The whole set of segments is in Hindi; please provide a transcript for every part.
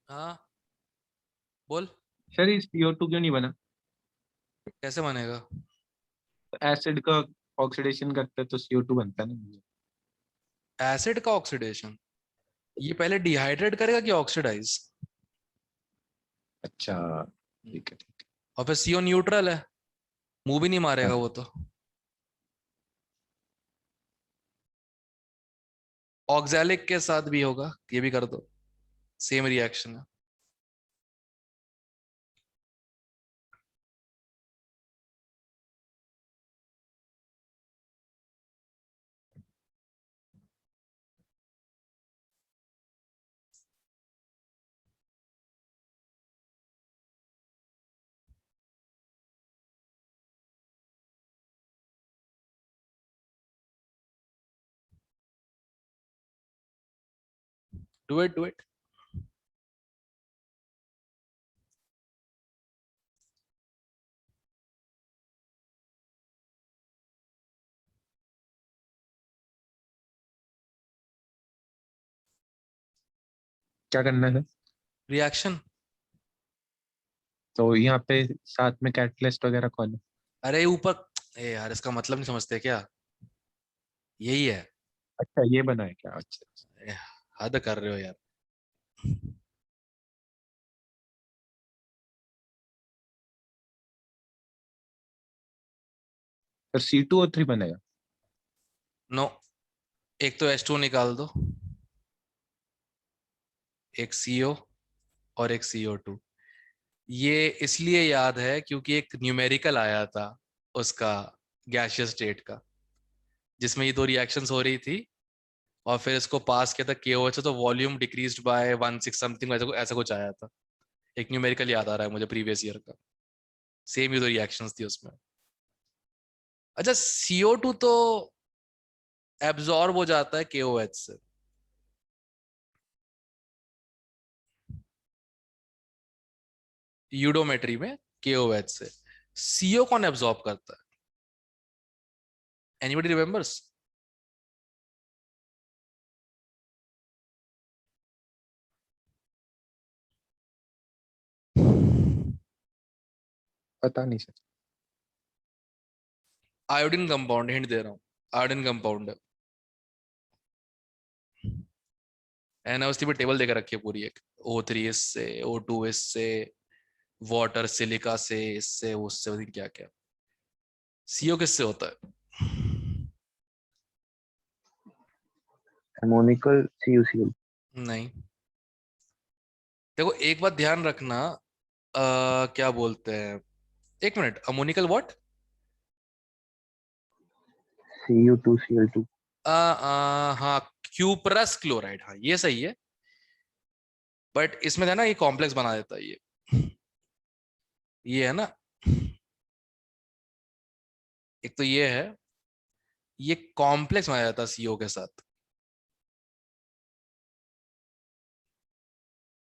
हाँ, बोल। सर ये CO2 क्यों नहीं बना? कैसे बनेगा? एसिड का ऑक्सीडेशन करते तो CO2 बनता है ना। एसिड का ऑक्सीडेशन? ये पहले डिहाइड्रेट करेगा कि ऑक्सीडाइज? अच्छा, ठीक है ठीक और फिर सीओ न्यूट्रल है, मुंह भी नहीं है। मारेगा हाँ। वो तो। ऑक्सैलिक के साथ भी होगा, ये भी कर दो, सेम रिएक्शन है। Do it, do it. क्या करना है सर? रिएक्शन। तो यहाँ पे साथ में कैटलिस्ट वगैरह कौन है? अरे ऊपर, ए यार इसका मतलब नहीं समझते क्या? यही है। अच्छा ये बना है क्या? अच्छा। ए, हद कर रहे हो यार। सर C2O3 बनेगा? नो, एक तो H2 निकाल दो, एक CO और एक CO2। ये इसलिए याद है क्योंकि एक न्यूमेरिकल आया था उसका, गैसियस स्टेट का, जिसमें ये दो रिएक्शंस हो रही थी और फिर इसको पास किया था KOH, तो वॉल्यूम डिक्रीज्ड बाय 1/6 समथिंग, ऐसा कुछ आया था। एक न्यूमेरिकल याद आ रहा है मुझे प्रीवियस ईयर का। सेम ही दो रिएक्शंस थी उसमें। अच्छा, CO2 तो एब्जॉर्ब हो जाता है KOH से। यूडोमेट्री में KOH से। CO कौन एब्जॉर्ब करता है? Anybody remembers? पता नहीं सर। आयोडीन कंपाउंड, हिंट दे रहा हूँ। आयोडीन कंपाउंड है। एना उसकी भी टेबल देकर रखी है पूरी एक। O3 इससे, O2 इससे, वाटर सिलिका से, इससे उससे, पता नहीं क्या क्या। CO किससे होता है? एमोनिकल CuCl। नहीं। देखो एक बात ध्यान रखना, क्या बोलते हैं, एक मिनट, अमोनिकल व्हाट? Cu2Cl2। हाँ, क्यूपरस क्लोराइड, हाँ ये सही है। बट इसमें है ना, ये कॉम्प्लेक्स बना देता है ये है ना। एक तो ये है, ये कॉम्प्लेक्स बना जाता है CO के साथ।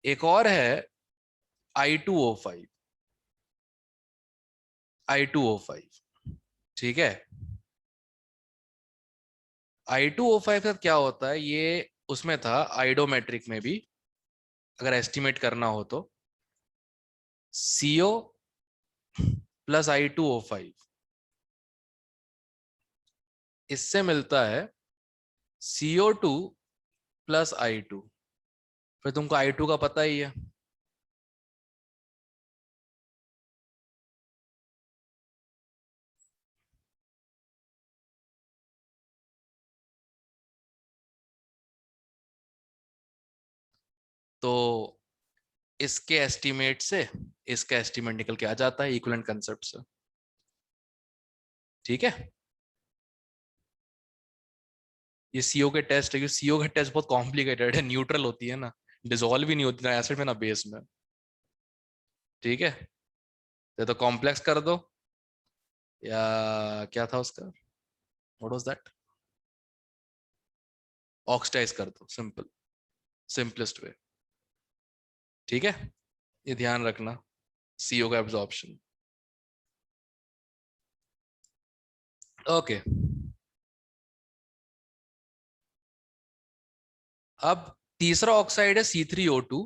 एक और है, I2O5। I2O5, ठीक है। I2O5 का क्या होता है, ये उसमें था आइडोमेट्रिक में भी, अगर एस्टिमेट करना हो तो। CO प्लस I2O5, इससे मिलता है CO2 प्लस I2। फिर तुमको I2 का पता ही है। तो इसके एस्टिमेट से इसका एस्टिमेट निकल के आ जाता है इक्विवेलेंट कंसेप्ट से। ठीक है। ये CO के टेस्ट है, CO के टेस्ट बहुत कॉम्प्लिकेटेड है, न्यूट्रल होती है ना, डिसॉल्व ही नहीं होती ना एसिड में ना बेस में। ठीक है, तो कॉम्प्लेक्स कर दो, या क्या था उसका, व्हाट वाज दैट, ऑक्सीडाइज कर दो, सिंपल, सिंपलेस्ट वे। ठीक है, ये ध्यान रखना, CO का एब्जॉर्प्शन। ओके, अब तीसरा ऑक्साइड है C3O2।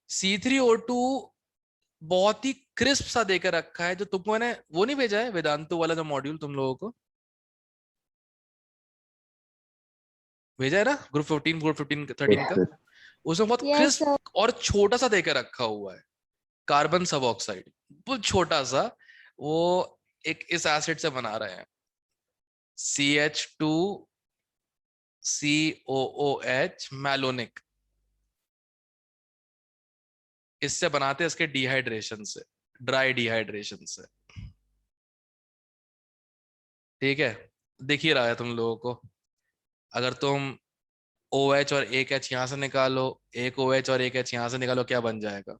C3O2 बहुत ही क्रिस्प सा देकर रखा है, जो तुमको मैंने वो नहीं भेजा है वेदांतु वाला जो मॉड्यूल तुम लोगों को भेजा है ना, ग्रुप 15 ग्रुप 15 13 यस का, सर। उसमें बहुत Yes, sir. क्रिस्प और छोटा सा देकर रखा हुआ है कार्बन सब ऑक्साइड, बहुत छोटा सा। वो एक इस एसिड से बना रहे हैं CH2COOH मैलोनिक, इससे बनाते हैं इसके डिहाइड्रेशन से, ड्राई डिहाइड्रेशन से। ठीक है, दिख ही रहा है तुम लोगों को। अगर तुम OH और एक H यहां से निकालो, एक OH और एक H यहां से निकालो, क्या बन जाएगा?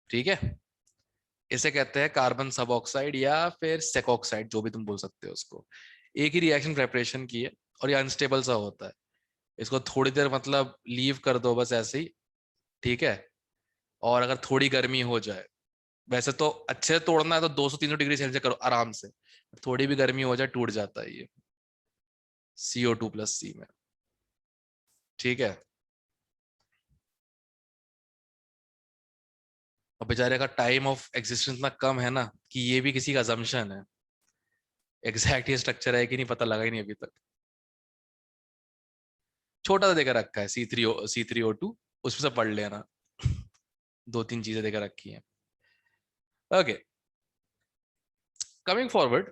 ठीक है, इसे कहते हैं कार्बन सब ऑक्साइड या फिर सेकोक्साइड, जो भी तुम बोल सकते हो उसको। एक ही रिएक्शन प्रेपरेशन की है और ये अनस्टेबल सा होता है। इसको थोड़ी देर मतलब लीव कर दो बस ऐसे ही, ठीक है। और अगर थोड़ी गर्मी हो जाए, वैसे तो अच्छे से तोड़ना है तो 200-300 डिग्री सेल्सियस करो आराम से, थोड़ी भी गर्मी हो जाए टूट जाता है ये CO2+C में। ठीक है, और बेचारे का टाइम ऑफ एग्जिस्टेंस इतना कम है ना कि ये भी किसी का अजम्पशन है, एग्जैक्ट ये स्ट्रक्चर है कि नहीं पता लगा ही नहीं अभी तक। छोटा सा देकर रखा है C3O2, उसमें से पढ़ लेना। 2-3 चीजें देकर रखी हैं। ओके, कमिंग फॉरवर्ड,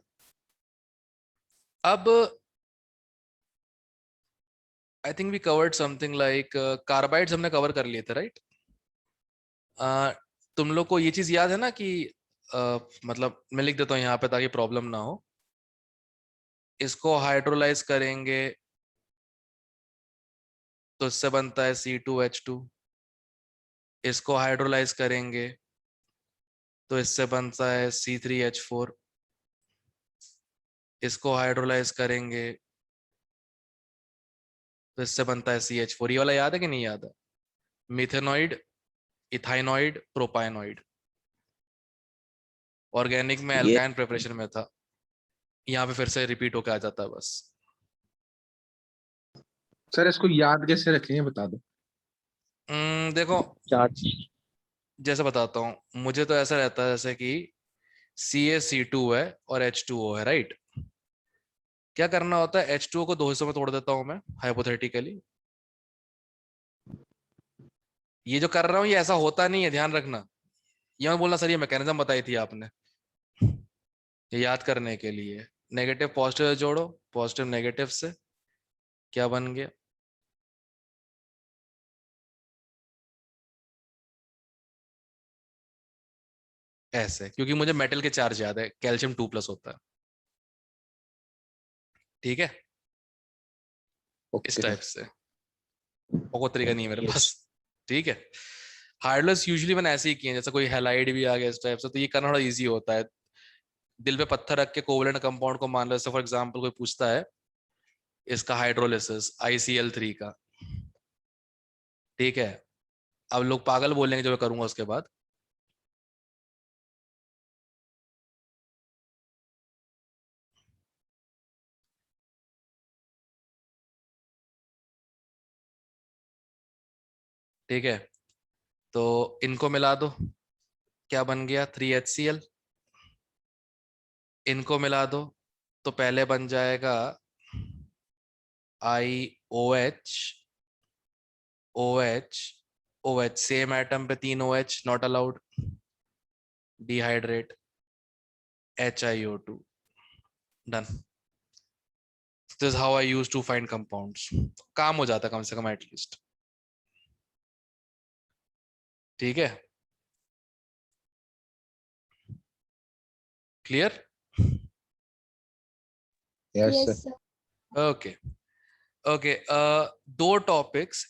अब I think we covered something like carbides हमने कवर कर लिए थे, राइट? तुम लोग को ये चीज याद है ना कि मतलब मैं लिख देता हूँ यहाँ पे ताकि प्रॉब्लम ना हो। इसको हाइड्रोलाइज करेंगे तो इससे बनता है C2H2। इसको हाइड्रोलाइज करेंगे तो इससे बनता है C3H4। इसको हाइड्रोलाइज करेंगे तो इससे बनता है CH4। ये वाला याद है कि नहीं याद है? मिथेनॉइड, इथाइनॉइड, प्रोपाइनॉइड। ऑर्गेनिक में ये एल्काइन प्रिपरेशन में था, यहाँ पे फिर से रिपीट होकर आ जाता है बस। सर इसको याद कैसे रखेंगे बता दो। देखो, चार्ज। जैसे बताता हूँ, मुझे तो ऐसा रहता है जैसे कि CaC2 है और H2O है, राइट? क्या करना होता है, H2O को 2 हिस्सों में तोड़ देता हूं मैं हाइपोथेटिकली। ये जो कर रहा हूँ ये ऐसा होता नहीं है, ध्यान रखना। ये मैं बोलना सर, ये मैकेनिज्म बताई थी आपने ये याद करने के लिए। नेगेटिव पॉजिटिव जोड़ो, पॉजिटिव नेगेटिव से क्या बन गया? ऐसे, क्योंकि मुझे मेटल के चार्ज याद है, कैल्शियम 2+ होता है। ठीक है, इस ओके टाइप सर। से। और कोई तरीका नहीं है मेरे Yes. पास। ठीक है, हार्डलेस यूजुअली मैंने ऐसे ही किए हैं, जैसे कोई हैलाइड भी आ गया इस टाइप से, तो ये करना थोड़ा इजी होता है। दिल पे पत्थर रख के कोवलेंट कंपाउंड को मान लो, जैसे फॉर एग्जांपल कोई पूछता है इसका हाइड्रोलिसिस ICl3 का, ठीक है, अब लोग पागल बोलेंगे जो मैं करूंगा उसके बाद। ठीक है, तो इनको मिला दो, क्या बन गया? 3HCl। इनको मिला दो तो पहले बन जाएगा IOH, OH, OH, same atom पे 3 OH, not allowed. Dehydrate, HiO2, done. This is how I use to find compounds. काम हो जाता है कम से कम एटलीस्ट। ठीक है, clear? Yes Yes, sir. sir. Okay okay, दो टॉपिक्स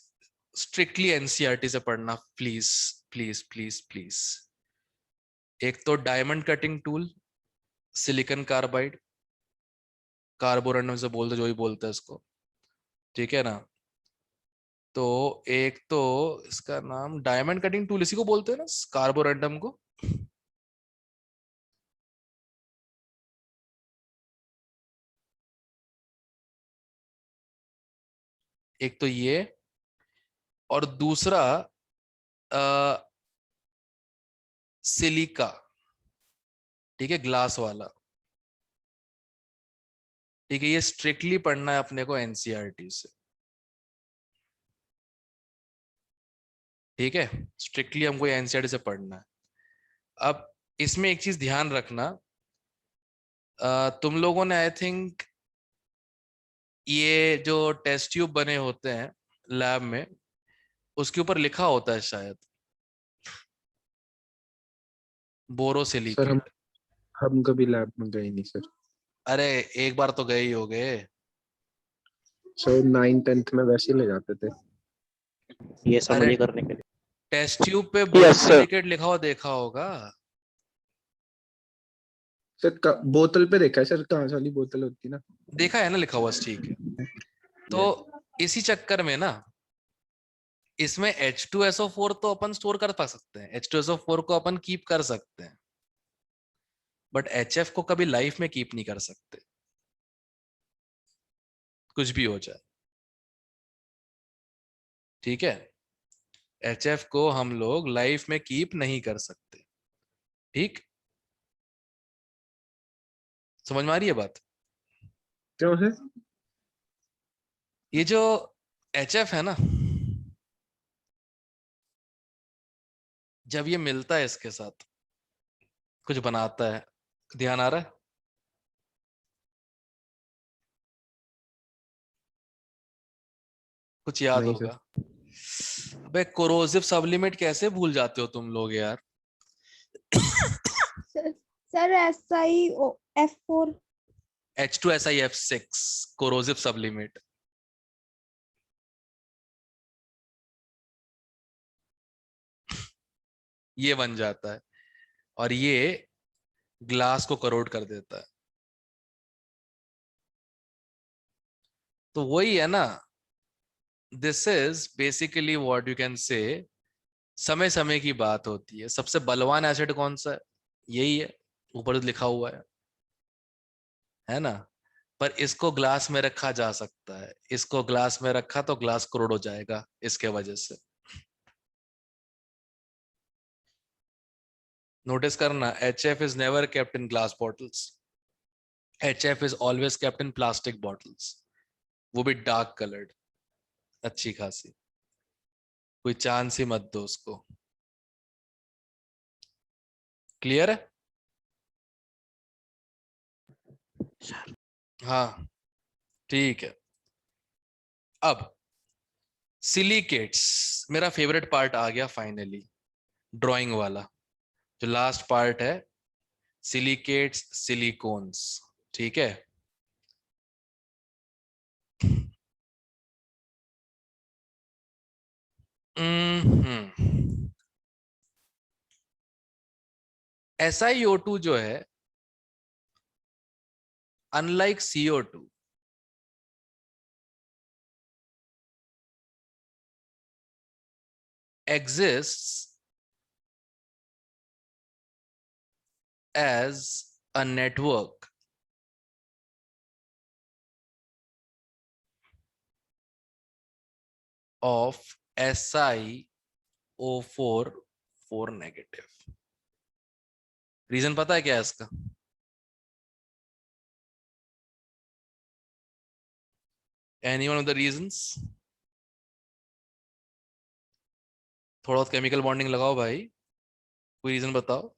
स्ट्रिक्टली एनसीईआरटी से पढ़ना प्लीज प्लीज प्लीज प्लीज। एक तो diamond cutting tool, silicon carbide, Carborundum से बोलते जो भी बोलते हैं इसको, ठीक है ना? तो एक तो इसका नाम डायमंड कटिंग टूल इसी को बोलते हैं ना, कार्बोरेंडम को। एक तो ये, और दूसरा सिलिका, ठीक है, ग्लास वाला। ठीक है, ये स्ट्रिक्टली पढ़ना है अपने को एनसीईआरटी से, ठीक है, स्ट्रिक्टली हमको एनसीईआरटी से पढ़ना है। अब इसमें एक चीज ध्यान रखना, तुम लोगों ने आई थिंक ये जो टेस्ट ट्यूब बने होते हैं लैब में, उसके ऊपर लिखा होता है शायद सर बोरोसिलिकेट। हम कभी लैब में गए नहीं सर। अरे एक बार तो गए ही हो गए। सर 9th-10th में वैसे ही ले जाते थे। ये अरे समझे करने के लिए। टेस्ट ट्यूब पे Yes, sir. बोरोसिलिकेट लिखा हुआ देखा होगा। सर बोतल पे देखा है सर, कांच वाली बोतल होती ना। देखा है ना लिखा हुआ, ठीक है। तो इसी चक्कर में ना, इसमें H2SO4 तो अपन स्टोर कर पा सकते हैं, H2SO4 को अपन कीप कर सकते हैं, बट HF को कभी लाइफ में कीप नहीं कर सकते, कुछ भी हो जाए, ठीक है। HF को हम लोग लाइफ में कीप नहीं कर सकते, ठीक, समझ में आ रही है बात? क्यों सर? ये जो HF है ना, जब ये मिलता है इसके साथ कुछ बनाता है, ध्यान आ रहा है? कुछ याद नहीं होगा। सर। अबे कोरोसिव सब्लिमेट कैसे भूल जाते हो तुम लोग यार। Sir SiO4। H2SiF6 corrosive sublimate. ये बन जाता है और ये ग्लास को करोड कर देता है। तो वही है ना, this is basically what you can say, समय समय की बात होती है। सबसे बलवान एसिड कौन सा है? यही है, ऊपर लिखा हुआ है ना। पर इसको ग्लास में रखा जा सकता है, इसको ग्लास में रखा तो ग्लास करोड़ हो जाएगा इसके वजह से। नोटिस करना, HF is never kept in glass bottles, HF is always kept in plastic bottles, वो भी डार्क कलर्ड, अच्छी खासी, कोई चांस ही मत दो उसको। क्लियर है? हाँ ठीक है। अब सिलिकेट्स, मेरा फेवरेट पार्ट आ गया फाइनली, ड्राइंग वाला जो लास्ट पार्ट है, सिलिकेट्स सिलिकॉन्स, ठीक है। SiO2 जो है, unlike CO2, exists as a network of SiO4 4 negative. Reason पता है क्या है इसका? Anyone of the reasons? थोड़ा बहुत केमिकल बॉन्डिंग लगाओ भाई, कोई रीजन बताओ।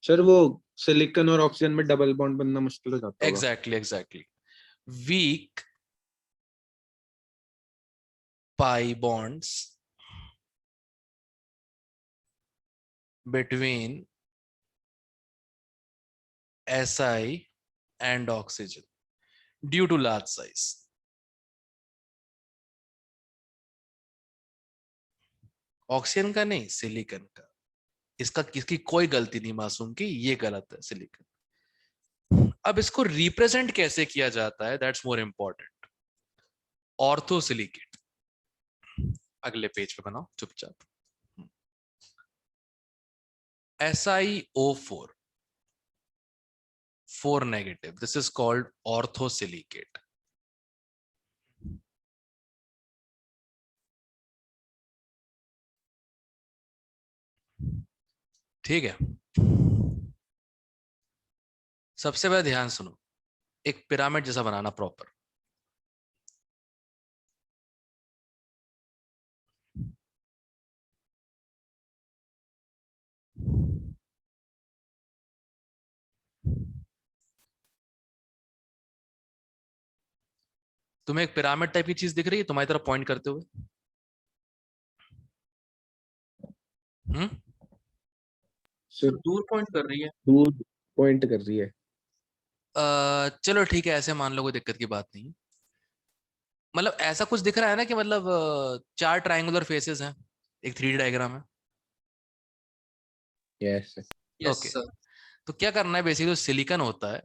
सर वो सिलिकॉन और ऑक्सीजन में डबल बॉन्ड बनना मुश्किल हो जाता होगा। Exactly weak pi bonds between Si and oxygen due to large size. Oxygen का नहीं, सिलिकॉन का। इसका किसकी कोई गलती नहीं मासूम की, ये गलत है सिलिकॉन। अब इसको रिप्रेजेंट कैसे किया जाता है, दैट्स मोर इंपॉर्टेंट। ऑर्थोसिलिकेट। अगले पेज पे बनाओ चुपचाप। SiO4 4 negative, this is called orthosilicate. ठीक है, सबसे पहले ध्यान सुनो, एक पिरामिड जैसा बनाना प्रॉपर। तुम्हें एक पिरामिड टाइप की चीज दिख रही है तुम्हारी तरफ पॉइंट करते हुए? सर दूर पॉइंट कर रही है। दूर पॉइंट कर रही है। चलो ठीक है, ऐसे मान लो, कोई दिक्कत की बात नहीं। मतलब ऐसा कुछ दिख रहा है ना कि मतलब 4 ट्रायंगुलर फेसेस हैं, एक 3D डायग्राम है। Yes sir. Yes okay, sir. तो क्या करना है, बेसिकली सिलिकॉन होता है,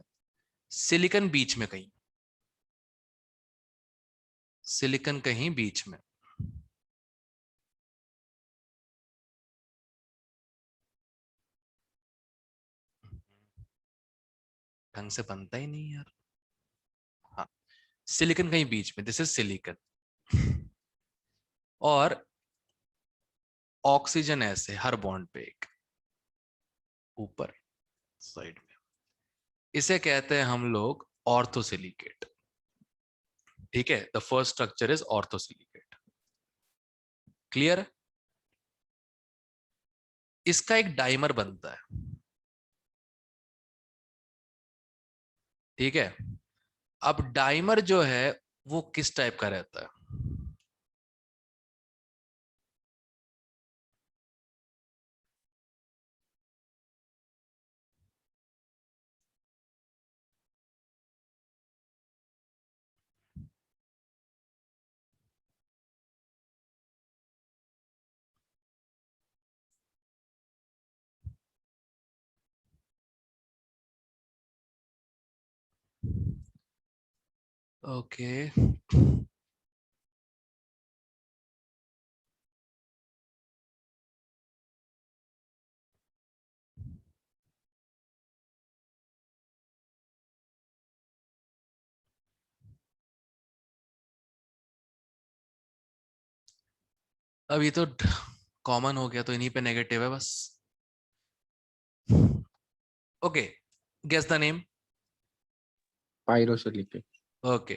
सिलिकॉन बीच में कहीं, सिलिकॉन कहीं बीच में। ढंग से बनता ही नहीं यार। हाँ, सिलिकॉन कहीं बीच में, दिस इज सिलिकॉन। और ऑक्सीजन ऐसे हर बॉन्ड पे एक ऊपर साइड में, इसे कहते हैं हम लोग ऑर्थोसिलिकेट। ठीक है, the first structure is orthosilicate. Clear? इसका एक डाइमर बनता है। ठीक है, अब डाइमर जो है वो किस टाइप का रहता है? ओके, अब ये तो कॉमन हो गया, तो इन्हीं पे नेगेटिव है बस। Okay, guess the name. Pyrosilicate. Okay,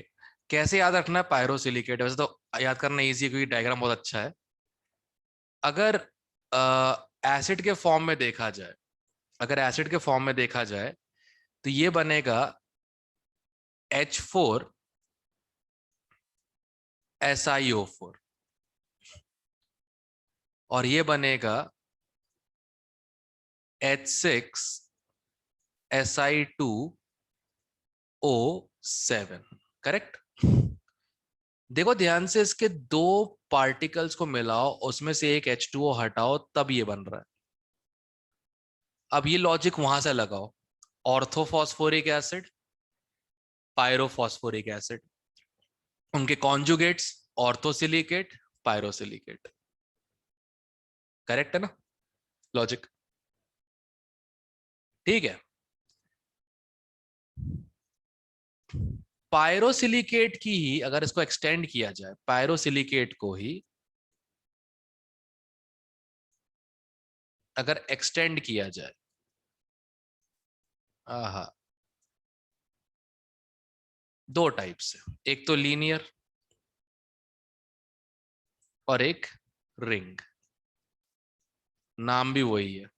कैसे याद रखना है पायरोसिलिकेट? वैसे तो याद करना इजी है क्योंकि डायग्राम बहुत अच्छा है। अगर एसिड के फॉर्म में देखा जाए, अगर एसिड के फॉर्म में देखा जाए तो ये बनेगा H4 SiO4, और ये बनेगा H6 Si2O7। करेक्ट? देखो ध्यान से, इसके दो पार्टिकल्स को मिलाओ, उसमें से एक H2O हटाओ, तब ये बन रहा है। अब ये लॉजिक वहां से लगाओ, ऑर्थोफॉस्फोरिक एसिड, पायरोफॉस्फोरिक एसिड, उनके कॉन्जुगेट्स ऑर्थोसिलिकेट, पायरोसिलिकेट। करेक्ट है ना लॉजिक? ठीक है, पायरोसिलिकेट की ही अगर इसको एक्सटेंड किया जाए, पायरोसिलिकेट को ही अगर एक्सटेंड किया जाए, आहा, दो टाइप से, एक तो लीनियर और एक रिंग। नाम भी वही है,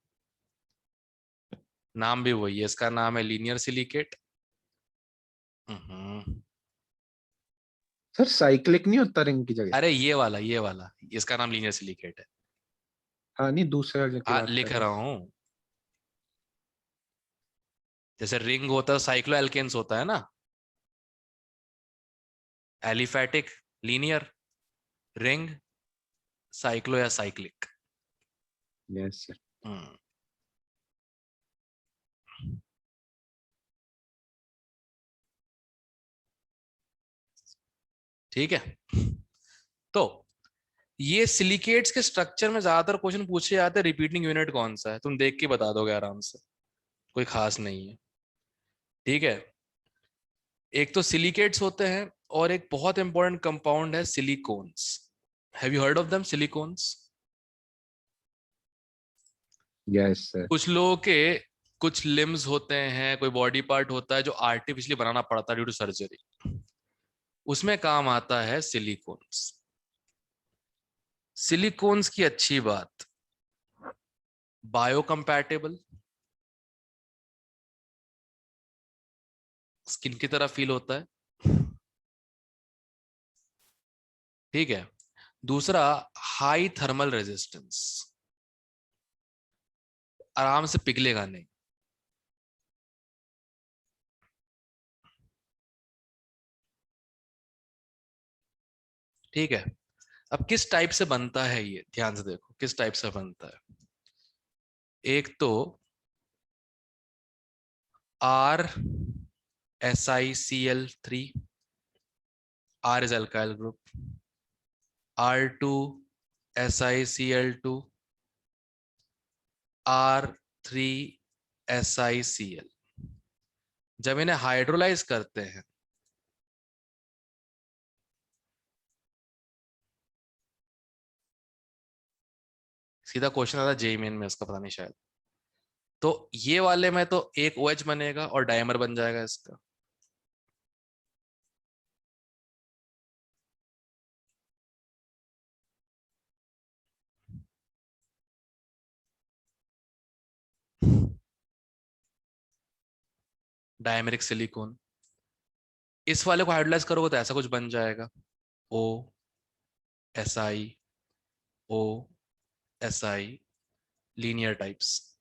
नाम भी वही है, इसका नाम है लीनियर सिलिकेट। सर साइक्लिक नहीं होता रिंग की जगह? अरे ये वाला इसका नाम लीनियर सिलिकेट है। हाँ नहीं, दूसरा की हाँ बात कर लिख रहा हूँ। रहा हूं, जैसे रिंग होता है, साइक्लो एल्केन्स होता है ना, एलिफैटिक, लीनियर, रिंग, साइक्लो या साइक्लिक। Yes sir. हम्म ठीक है, तो ये सिलिकेट्स के स्ट्रक्चर में ज्यादातर क्वेश्चन पूछे जाते हैं रिपीटिंग यूनिट कौन सा है, तुम देख के बता दोगे आराम से, कोई खास नहीं है। ठीक है, एक तो सिलिकेट्स होते हैं और एक बहुत इंपॉर्टेंट कंपाउंड है silicones. Have you heard of them, silicones? Yes sir. कुछ लोगों के कुछ लिम्स होते हैं, कोई बॉडी पार्ट होता है जो आर्टिफिशियली बनाना पड़ता है ड्यू टू सर्जरी, उसमें काम आता है सिलिकॉन्स। सिलिकॉन्स की अच्छी बात, बायोकम्पैटिबल, स्किन की तरह फील होता है। ठीक है, दूसरा हाई थर्मल रेजिस्टेंस, आराम से पिघलेगा नहीं। ठीक है, अब किस टाइप से बनता है ये, ध्यान से देखो किस टाइप से बनता है। एक तो RSiCl3, R is alkyl group, R2SiCl2, R3SiCl। जब इन्हें हाइड्रोलाइज करते हैं सीधा क्वेश्चन आता है जेईई मेन में, इसका पता नहीं शायद, तो ये वाले में तो एक OH बनेगा और डायमर बन जाएगा इसका। Dimeric silicon. इस वाले को हाइड्रोलाइज करोगे तो ऐसा कुछ बन जाएगा, OSi linear types.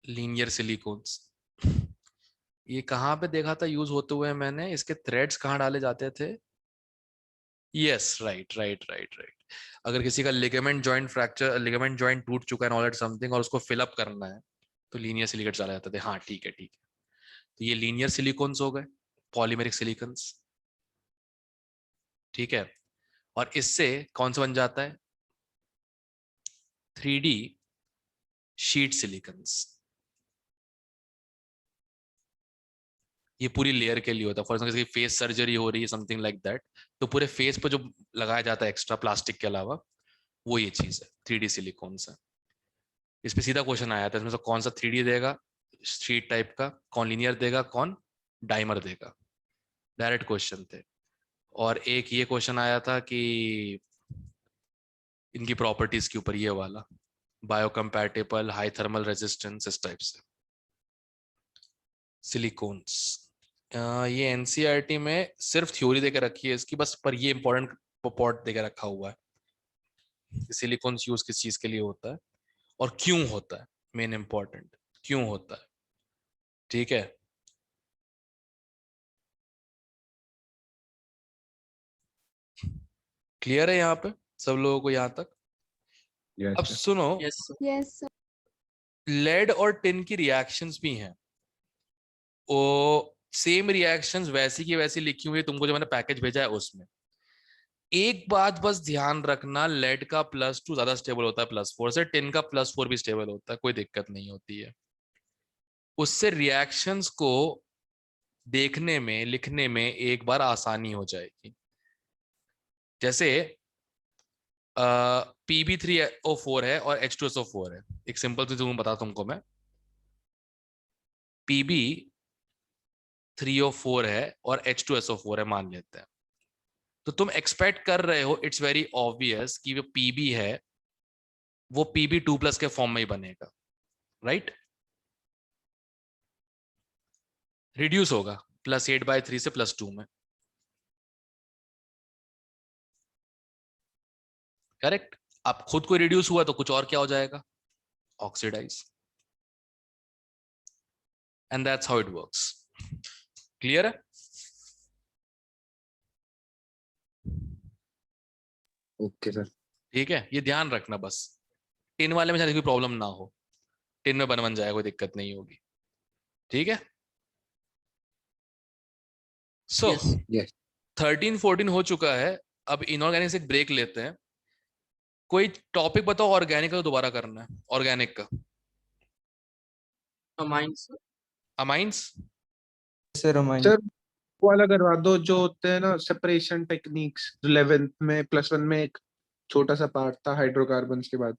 Linear silicones, ये कहाँ पे देखा था यूज होते हुए मैंने, इसके थ्रेड्स कहाँ डाले जाते थे? Yes, right right right right. अगर किसी का ligament joint fracture, ligament joint टूट चुका है नॉलेज समथिंग, और उसको फिलअप करना है तो लीनियर सिलिकेट्स डाले जाते थे। हाँ ठीक है ठीक है, तो ये लीनियर सिलिकॉन्स हो गए, पॉलीमेरिक सिलिकॉन्स। ठीक है, और इससे कौन सा बन जाता है? 3D sheet silicones. ये पूरी लेयर के लिए होता है, फॉर एग्जाम्पल किसी फेस सर्जरी हो रही है समथिंग लाइक दैट, तो पूरे फेस पे जो लगाया जाता है एक्स्ट्रा प्लास्टिक के अलावा, वो ये चीज है 3D सिलिकॉन से। इस पे सीधा क्वेश्चन आया था, इसमें से कौन सा 3D देगा शीट टाइप का, कौन लीनियर देगा, कौन डाइमर देगा, डायरेक्ट क्वेश्चन थे। और एक ये क्वेश्चन आया था कि इनकी प्रॉपर्टीज के ऊपर, ये वाला बायोकम्पैटिबल, हाई थर्मल रेजिस्टेंस, इस टाइप से सिलिकॉन्स। ये एनसीईआरटी में सिर्फ थ्योरी देकर रखी है इसकी बस, पर ये इंपॉर्टेंट पॉट देकर रखा हुआ है, सिलिकॉन्स यूज किस चीज के लिए होता है और क्यों होता है, मेन इंपॉर्टेंट क्यों होता है। ठीक है, क्लियर है यहाँ पे सब लोगों को यहाँ तक? अब यस सुनो, यस यस सर। लेड और टिन की रिएक्शंस भी हैं, वो सेम रिएक्शंस वैसी की वैसी लिखी हुई है तुमको जो मैंने पैकेज भेजा है उसमें। एक बात बस ध्यान रखना, लेड का +2 ज्यादा स्टेबल होता है +4 से, टिन का +4 भी स्टेबल होता है, कोई दिक्कत नहीं होती है। उससे रिएक्शंस को देखने में लिखने में एक बार आसानी हो जाएगी। जैसे PB3O4 है और H2SO4 है, एक सिंपल चीज तुम बता तुमको मैं, PB3O4 है और H2SO4 है मान लेते हैं, तो तुम एक्सपेक्ट कर रहे हो, इट्स वेरी ऑब्वियस कि वो PB है वो PB2+ के फॉर्म में ही बनेगा, राइट? रिड्यूस होगा +8/3 से +2 में, करेक्ट? अब खुद को रिड्यूस हुआ तो कुछ और क्या हो जाएगा? Oxidise, and that's how it works. Clear है? Okay sir. ठीक है, ये ध्यान रखना बस, टिन वाले में शायद कोई प्रॉब्लम ना हो, टिन में बन जाएगा, कोई दिक्कत नहीं होगी। ठीक है, सो Yes. Yes. 13-14 हो चुका है, अब इनऑर्गेनिक से एक ब्रेक लेते हैं। कोई टॉपिक बताओ ऑर्गेनिक का, दोबारा करना है ऑर्गेनिक का। Amines. Amines, sir amine sir वो वाला करवा दो जो होते हैं ना सेपरेशन टेक्निक्स, 11th में +1 में एक छोटा सा पार्ट था हाइड्रोकार्बन्स के बाद,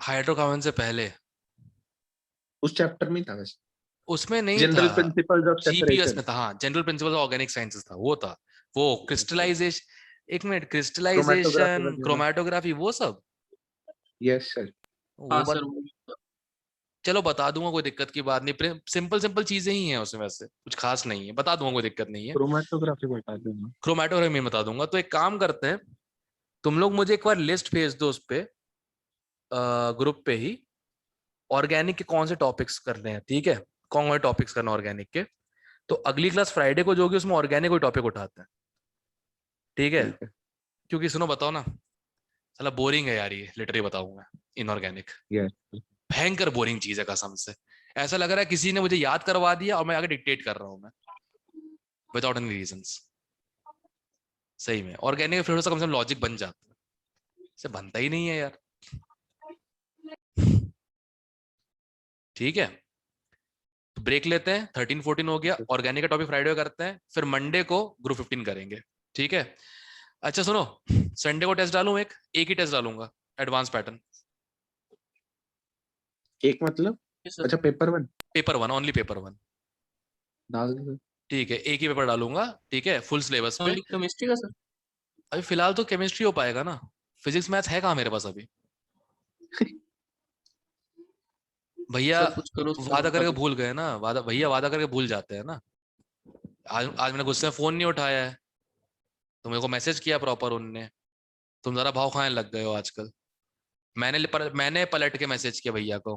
हाइड्रोकार्बन से पहले उस चैप्टर में ही था वैसे। उसमें नहीं जनरल था, प्रिंसिपल्स ऑफ जीपीएस सेपरेशन, में था। हाँ, general principle of organic sciences था, वो था। वो क्रिस्टलाइजेशन, एक मिनट, क्रोमैटोग्राफी क्रिस्टलाइजेशन, वगैरह। क्रोमैटोग्राफी, वो सब यस सर। वो हाँ बात सर वो चलो बता दूंगा, कोई दिक्कत की बात नहीं। सिंपल सिंपल चीजें ही हैं उसमें, वैसे कुछ खास नहीं है, बता दूंगा, कोई दिक्कत नहीं है। क्रोमैटोग्राफी को हटा देना। क्रोमैटोग्राफी में बता दूंगा। तो एक काम करते हैं, तुम लोग मुझे एक बार लिस्ट भेज दो उस पे, ग्रुप पे ही, ऑर्गेनिक के कौन से टॉपिक्स करने हैं, ठीक है? कौन कौन से टॉपिक्स करना ऑर्गेनिक के। तो अगली क्लास फ्राइडे को जो होगी उसमें ऑर्गेनिक कोई टॉपिक उठाते हैं, ठीक है? ठीक है। क्योंकि सुनो, बताओ ना, साला बोरिंग है यार ये, लिटरली बताऊंगा। इनऑर्गेनिक यस भयंकर बोरिंग चीज है कसम से। ऐसा लग रहा है किसी ने मुझे याद करवा दिया और मैं आगे डिक्टेट कर रहा हूँ मैं, विदाउट एनी रीजंस। सही में ऑर्गेनिक फिर कम से कम लॉजिक बन जाता है, इसे बनता ही नहीं है यार। ठीक है, तो ब्रेक लेते हैं। 13-14 हो गया, ऑर्गेनिक का टॉपिक फ्राइडे को करते हैं, फिर मंडे को ग्रुप 15 करेंगे, ठीक है? अच्छा सुनो, संडे को टेस्ट डालूं, एक ही टेस्ट डालूंगा, एडवांस पैटर्न। एक मतलब, Yes, sir. अच्छा पेपर 1 पेपर 1, ओनली पेपर 1, डाल दो। ठीक है? एक ही पेपर डालूंगा, ठीक है, फुल सिलेबस पे। Only chemistry का सर? अभी फिलहाल तो केमिस्ट्री हो पाएगा ना, फिजिक्स मैथ्स है कहाँ मेरे पास अभी। भैया सर कुछ करो सर, वादा बता करके दो। भूल गए ना, वादा करके भूल जाते हैं ना। आज मैंने गुस्से में फोन नहीं उठाया है, तो मेरे को मैसेज किया प्रॉपर उनने, तुम जरा भाव खाने लग गए हो आजकल। मैंने पलट के मैसेज किया भैया को,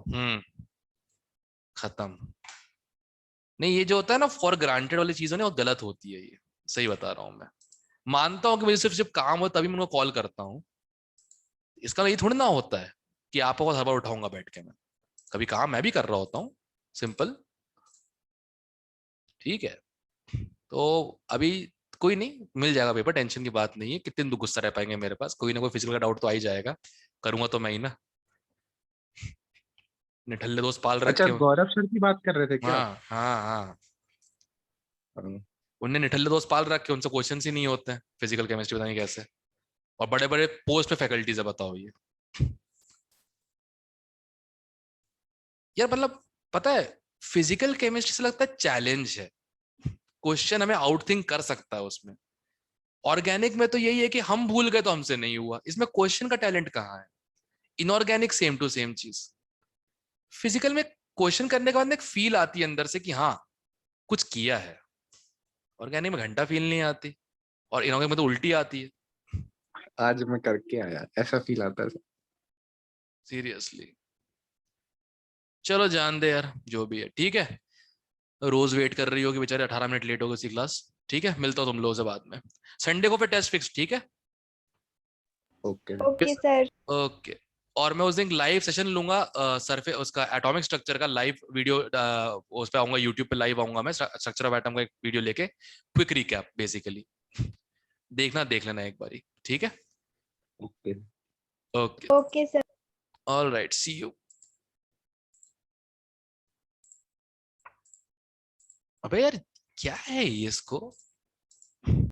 खत्म। नहीं, ये जो होता है ना फॉर ग्रांटेड वाली चीजें ना, वो गलत होती है ये, सही बता रहा हूँ मैं। मानता हूँ कि मुझे सिर्फ काम हो तभी मैं उनको कॉल करता हूँ, इसका ये थोड़ी ना होता है कि आपको हर बार उठाऊंगा बैठ के मैं। कभी काम मैं भी कर रहा होता हूँ, सिंपल, ठीक है? तो अभी कोई नहीं, मिल जाएगा पेपर, टेंशन की बात नहीं है। कितने दिन गुस्सा रह पाएंगे मेरे पास, कोई ना कोई फिजिकल का डाउट तो आ ही जाएगा, करूंगा तो मैं ही ना। निठल्ले दोस्त पाल अच्छा रखे हो। गौरव सर की बात कर रहे थे क्या? हाँ हाँ हाँ, हाँ। उनने निठल्ले दोस्त पाल रखे, उनसे क्वेश्चन ही नहीं होते हैं फिजिकल केमिस्ट्री, पता नहीं कैसे। और बड़े बड़े पोस्ट पे फैकल्टीज है, बताओ ये। यार मतलब पता है, फिजिकल केमिस्ट्री से लगता है चैलेंज है, क्वेश्चन हमें आउटथिंक कर सकता है उसमें। ऑर्गेनिक में तो यही है कि हम भूल गए तो हमसे नहीं हुआ, इसमें क्वेश्चन का टैलेंट कहाँ है? इनऑर्गेनिक सेम टू सेम चीज। फिजिकल में क्वेश्चन करने के बाद एक फील आती है अंदर से कि हाँ कुछ किया है, ऑर्गेनिक में घंटा फील नहीं आती, और इनऑर्गेनिक में तो उल्टी आती है। आज मैं करके आया, ऐसा फील आता है सर। सीरियसली, चलो जान दे यार, जो भी है ठीक है। रोज वेट कर रही होगी बेचारे, 18 मिनट लेट हो गई सी क्लास। ठीक है, मिलता हूँ तुम लोगों से बाद में। संडे को फिर टेस्ट फिक्स, ठीक है? Okay okay sir. ओके। और मैं उस दिन लाइव सेशन लूंगा, सरफे उसका एटॉमिक स्ट्रक्चर का लाइव वीडियो, उस पे आऊंगा, यूट्यूब पे लाइव आऊंगा मैं, स्ट्रक्चर ऑफ एटम का एक वीडियो लेके, क्विक रिकैप बेसिकली। देखना, देख लेना एक बारी, ठीक है? Okay. Okay, okay sir. All right, see you. अबे यार क्या है ये इसको